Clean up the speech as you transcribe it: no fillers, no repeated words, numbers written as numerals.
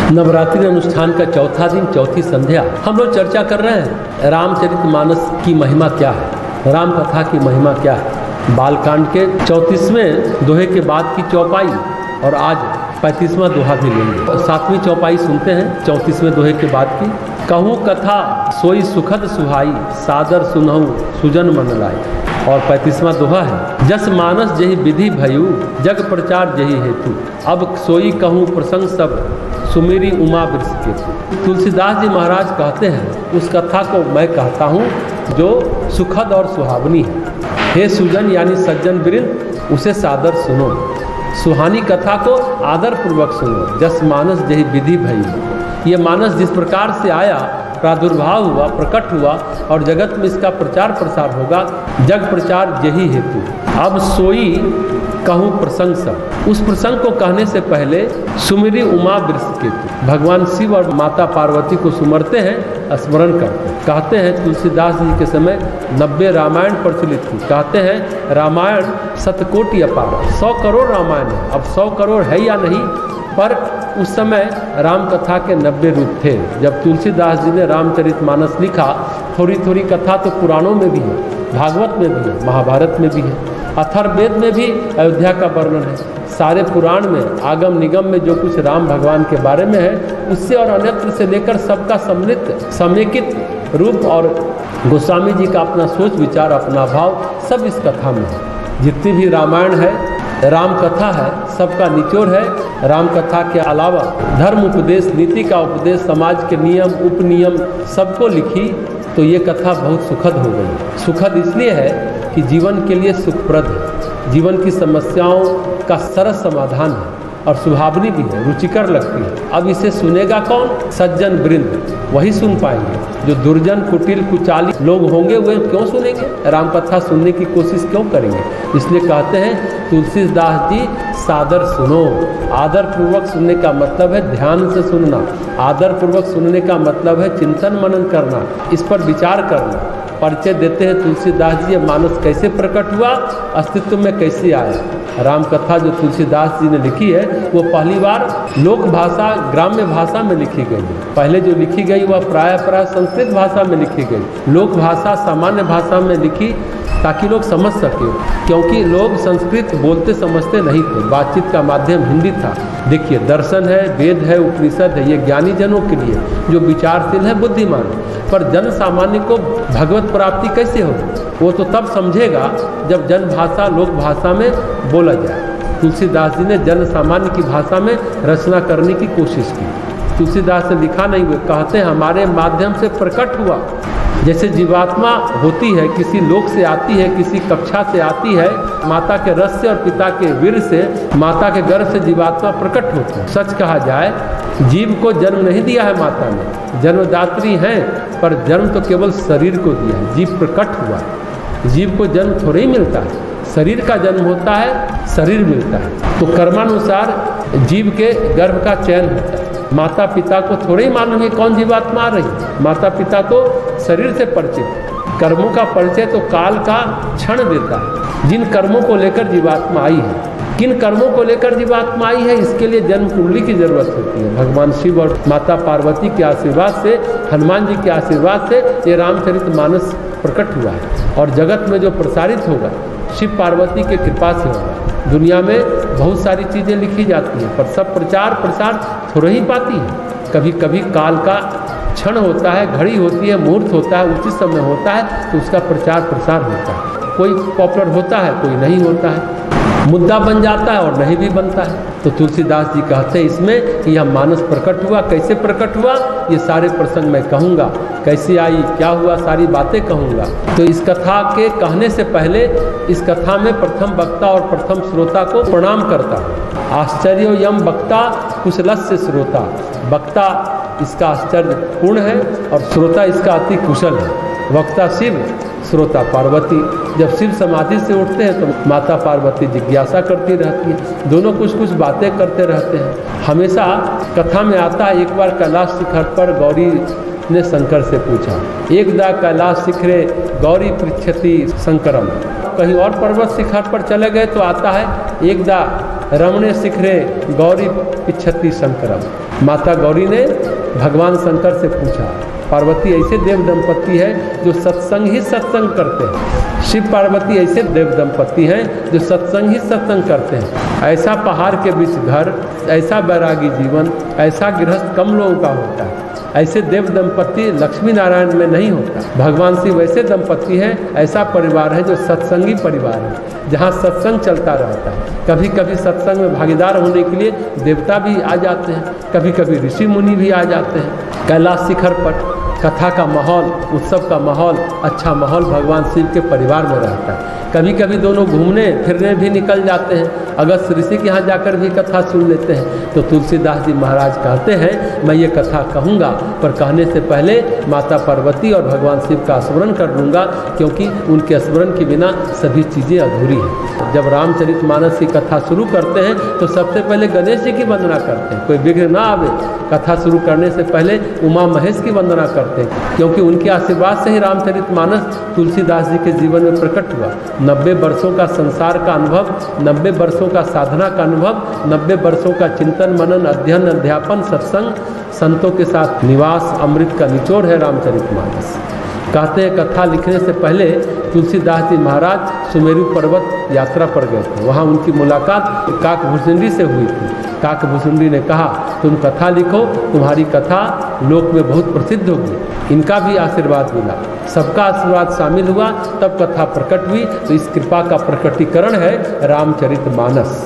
नवरात्रि अनुष्ठान का चौथा दिन, चौथी संध्या। हम लोग चर्चा कर रहे हैं रामचरितमानस की महिमा क्या है, राम कथा की महिमा क्या है। बालकांड के 34वें दोहे के बाद की चौपाई और आज 35वां दोहा भी लेंगे। 7वीं चौपाई सुनते हैं 34वें दोहे के बाद की। कहूँ कथा सोई सुखद सुहाई, सादर सुनहु सुजन मन लाई। और 35वां दोहा है, जस मानस जही विधि भयु, जग प्रचार जही हेतु। अब सोई कहूँ प्रसंग सब, सुमेरी उमा वृष केतु। तुलसीदास जी महाराज कहते हैं उस कथा को मैं कहता हूँ जो सुखद और सुहावनी है। हे सुजन यानी सज्जन वृंद, उसे सादर सुनो, सुहानी कथा को आदर पूर्वक सुनो। जस मानस जही विधि भयु, ये मानस जिस प्रकार से आया, प्रादुर्भाव हुआ, प्रकट हुआ और जगत में इसका प्रचार प्रसार होगा, जग प्रचार यही हेतु। अब सोई कहूँ प्रसंग सब, उस प्रसंग को कहने से पहले सुमिरी उमा वृष केतु, भगवान शिव और माता पार्वती को सुमरते हैं, स्मरण करते हैं। कहते हैं तुलसीदास जी के समय 90 रामायण प्रचलित थी। कहते हैं रामायण शतकोटि अपार, 100 करोड़ रामायण है। अब 100 करोड़ है या नहीं, पर उस समय राम कथा के 90 रूप थे। जब तुलसीदास जी ने रामचरितमानस लिखा, थोड़ी थोड़ी कथा तो पुराणों में भी है, भागवत में भी है, महाभारत में भी है, अथर्ववेद में भी अयोध्या का वर्णन है। सारे पुराण में आगम निगम में जो कुछ राम भगवान के बारे में है, उससे और अन्यत्र से लेकर सबका सम्मिलित समेकित रूप और गोस्वामी जी का अपना सोच विचार, अपना भाव सब इस कथा में है। जितनी भी रामायण है, राम कथा है, सबका निचोड़ है। राम कथा के अलावा धर्म उपदेश, नीति का उपदेश, समाज के नियम उपनियम सबको लिखी, तो ये कथा बहुत सुखद हो गई। सुखद इसलिए है कि जीवन के लिए सुखप्रद है, जीवन की समस्याओं का सरस समाधान है और सुहावनी भी है, रुचिकर लगती है। अब इसे सुनेगा कौन? सज्जन वृंद, वही सुन पाएंगे। जो दुर्जन कुटिल कुचाली लोग होंगे वे क्यों सुनेंगे, राम कथा सुनने की कोशिश क्यों करेंगे? इसलिए कहते हैं तुलसीदास जी सादर सुनो। आदर पूर्वक सुनने का मतलब है ध्यान से सुनना, आदर पूर्वक सुनने का मतलब है चिंतन मनन करना, इस पर विचार करना। परिचय देते हैं तुलसीदास जी, मानस कैसे प्रकट हुआ, अस्तित्व में कैसे आया। राम कथा जो तुलसीदास जी ने लिखी है वो पहली बार लोक भाषा, ग्राम्य भाषा में लिखी गई है। पहले जो लिखी गई वह प्राय संस्कृत भाषा में लिखी गई, लोक भाषा सामान्य भाषा में लिखी ताकि लोग समझ सके, क्योंकि लोग संस्कृत बोलते समझते नहीं थे। बातचीत का माध्यम हिंदी था। देखिए दर्शन है, वेद है, उपनिषद है, ये ज्ञानी जनों के लिए जो विचारशील है, बुद्धिमान। पर जन सामान्य को भगवत प्राप्ति कैसे होगी? वो तो तब समझेगा जब जन भाषा, लोक भाषा में बोला जाए। तुलसीदास जी ने जन सामान्य की भाषा में रचना करने की कोशिश की। तुलसीदास ने लिखा नहीं, वे कहते हैं हमारे माध्यम से प्रकट हुआ। जैसे जीवात्मा होती है, किसी लोक से आती है, किसी कक्षा से आती है, माता के रस से और पिता के वीर से, माता के गर्भ से जीवात्मा प्रकट होती है। सच कहा जाए, जीव को जन्म नहीं दिया है माता ने, जन्मदात्री हैं, पर जन्म तो केवल शरीर को दिया है, जीव प्रकट हुआ। जीव को जन्म थोड़े ही मिलता है, शरीर का जन्म होता है, शरीर मिलता है। तो कर्मानुसार जीव के गर्भ का चयन होता है। माता पिता को थोड़े ही मालूम है कौन जीवात्मा आ रही है, माता पिता तो शरीर से परिचित। कर्मों का परिचय तो काल का क्षण देता है। जिन कर्मों को लेकर जीवात्मा आई है, किन कर्मों को लेकर जीवात्मा आई है, इसके लिए जन्म कुंडली की जरूरत होती है। भगवान शिव और माता पार्वती के आशीर्वाद से, हनुमान जी के आशीर्वाद से ये रामचरितमानस प्रकट हुआ है और जगत में जो प्रसारित होगा शिव पार्वती के कृपा से होगा। दुनिया में बहुत सारी चीज़ें लिखी जाती हैं, पर सब प्रचार प्रसार थोड़ा ही पाती है। कभी कभी काल का क्षण होता है, घड़ी होती है, मुहूर्त होता है, उचित समय होता है, तो उसका प्रचार प्रसार होता है। कोई पॉपुलर होता है, कोई नहीं होता है। मुद्दा बन जाता है और नहीं भी बनता है। तो तुलसीदास जी कहते हैं इसमें कि यह मानस प्रकट हुआ, कैसे प्रकट हुआ ये सारे प्रसंग मैं कहूँगा, कैसी आई, क्या हुआ, सारी बातें कहूँगा। तो इस कथा के कहने से पहले इस कथा में प्रथम वक्ता और प्रथम श्रोता को प्रणाम करता हूँ। आश्चर्य यम वक्ता कुशलस्य श्रोता, वक्ता इसका आश्चर्य पूर्ण है और श्रोता इसका अति कुशल है। वक्ता शिव, श्रोता पार्वती। जब शिव समाधि से उठते हैं तो माता पार्वती जिज्ञासा करती रहती है, दोनों कुछ कुछ बातें करते रहते हैं। हमेशा कथा में आता है, एक बार कैलाश शिखर पर गौरी ने शंकर से पूछा, एकदा कैलाश शिखरे गौरी पृच्छति शंकरम। कहीं और पर्वत शिखर पर चले गए तो आता है, एकदा रमणे शिखरे गौरी पृच्छति शंकरम। माता गौरी ने भगवान शंकर से पूछा। पार्वती ऐसे देव दंपति है जो सत्संग ही सत्संग करते हैं। शिव पार्वती ऐसे देव दंपति हैं जो सत्संग ही सत्संग करते हैं। ऐसा पहाड़ के बीच घर, ऐसा बैरागी जीवन, ऐसा गृहस्थ कम लोगों का होता है। ऐसे देव दंपति लक्ष्मी नारायण में नहीं होता। भगवान शिव वैसे दंपति हैं, ऐसा परिवार है जो सत्संगी परिवार है, जहाँ सत्संग चलता रहता है। कभी कभी सत्संग में भागीदार होने के लिए देवता भी आ जाते हैं, कभी कभी ऋषि मुनि भी आ जाते हैं। कैलाश शिखर पर कथा का माहौल, उत्सव का माहौल, अच्छा माहौल भगवान शिव के परिवार में रहता है। कभी कभी दोनों घूमने फिरने भी निकल जाते हैं, अगस्त ऋषि के यहाँ जाकर भी कथा सुन लेते हैं। तो तुलसीदास जी महाराज कहते हैं, मैं ये कथा कहूँगा, पर कहने से पहले माता पार्वती और भगवान शिव का स्मरण कर लूँगा, क्योंकि उनके स्मरण के बिना सभी चीज़ें अधूरी हैं। जब रामचरितमानस की कथा शुरू करते हैं तो सबसे पहले गणेश जी की वंदना करते हैं, कोई विघ्न ना आवे। कथा शुरू करने से पहले उमा महेश की वंदना करते हैं, क्योंकि उनके आशीर्वाद से ही रामचरितमानस तुलसीदास जी के जीवन में प्रकट हुआ। 90 वर्षों का संसार का अनुभव, 90 वर्षों का साधना का अनुभव, 90 वर्षों का चिंतन मनन अध्ययन अध्यापन सत्संग संतों के साथ निवास, अमृत का निचोड़ है रामचरितमानस। कहते हैं कथा लिखने से पहले तुलसीदास जी महाराज सुमेरु पर्वत यात्रा पर गए थे। वहाँ उनकी मुलाकात काकभूषुंडी से हुई थी। काकभूषुंडी ने कहा, तुम कथा लिखो, तुम्हारी कथा लोक में बहुत प्रसिद्ध होगी। इनका भी आशीर्वाद मिला, सबका आशीर्वाद शामिल हुआ, तब कथा प्रकट हुई। तो इस कृपा का प्रकटीकरण है रामचरितमानस।